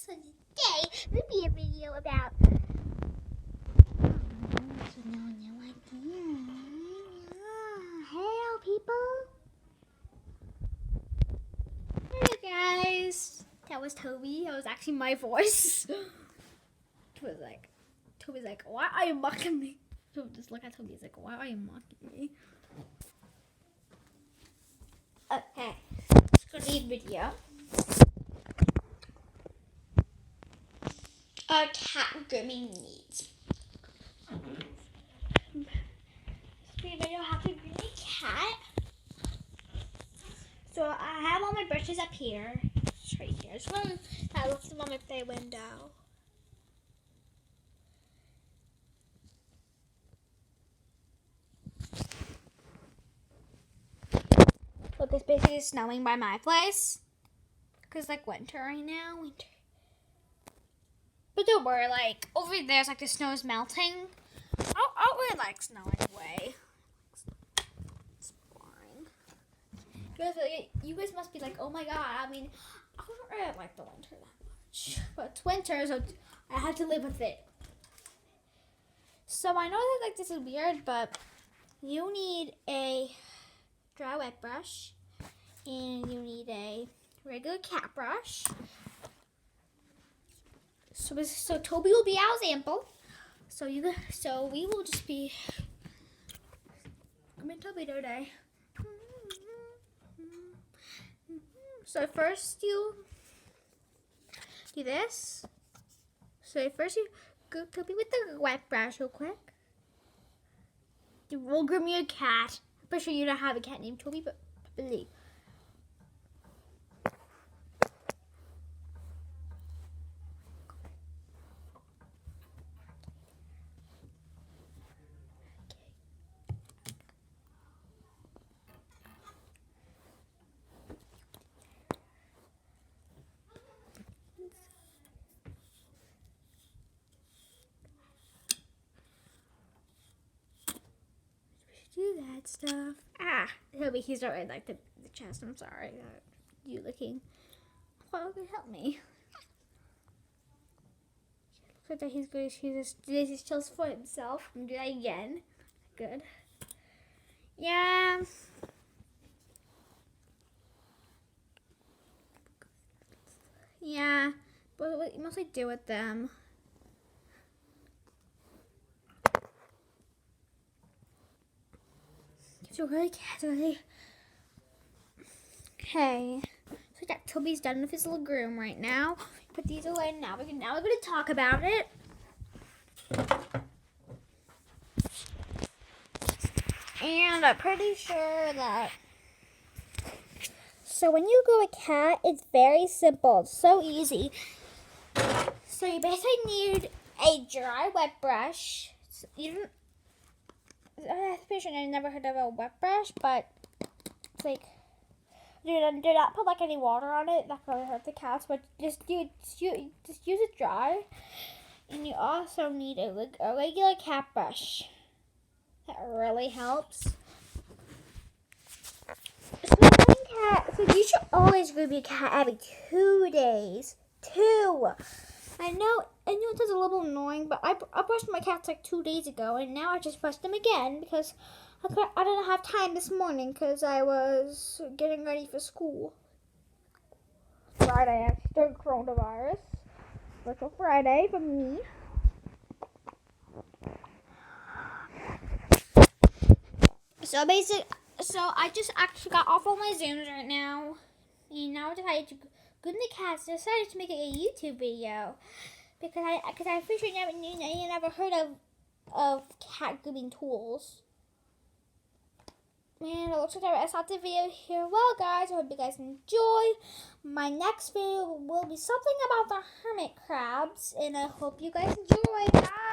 So today will be a video about no idea. Hello people. Hey guys. That was Toby. That was actually my voice. Toby's like, why are you mocking me? So just look at Toby. He's like, why are you mocking me? Okay. Let's go to the video. Our cat grooming needs. This video how to groom a cat. So I have all my brushes up here. It's right here. This one I left them on my bay window. Look, it's basically snowing by my place. Cause like winter right now. But don't worry, like over there, it's like the snow is melting. I don't really like snow anyway. It's boring. You guys must be like, oh my god. I mean, I don't really like the winter that much, but it's winter, so I have to live with it. So I know that like this is weird, but you need a dry wet brush, and you need a regular cat brush. So Toby will be our example. So we will just be. I'm in Toby today. So first you do this. So first you go Toby with the wet brush real quick. We'll groom your cat. I'm pretty sure you don't have a cat named Toby, but believe. Do that stuff. He's not really like the chest. I'm sorry. You looking. Well, help me. Looks like he's good. He's just for himself. I'm gonna do that again. Good. Yeah. Yeah. But what you mostly do with them. So really casually. Okay. So that Toby's done with his little groom right now. Put these away now. We're gonna talk about it. And I'm pretty sure that. So when you groom a cat, it's very simple. It's so easy. So you basically need a dry wet brush. So I'm pretty sure I never heard of a wet brush, but it's like do not put like any water on it. That probably hurt the cats, but just use it dry. And you also need a regular cat brush. That really helps. So you should always groom your cat every 2 days. 2. I know it sounds a little annoying, but I brushed my cats like 2 days ago, and now I just brushed them again because I didn't have time this morning because I was getting ready for school. Friday after coronavirus. Virtual Friday for me. So I just actually got off all my Zooms right now. And now I decided to groom the cats. I decided to make a YouTube video. Because I'm pretty sure you never heard of cat grooming tools. And it looks like I stopped the video here. Well, guys, I hope you guys enjoy. My next video will be something about the hermit crabs. And I hope you guys enjoy. Bye!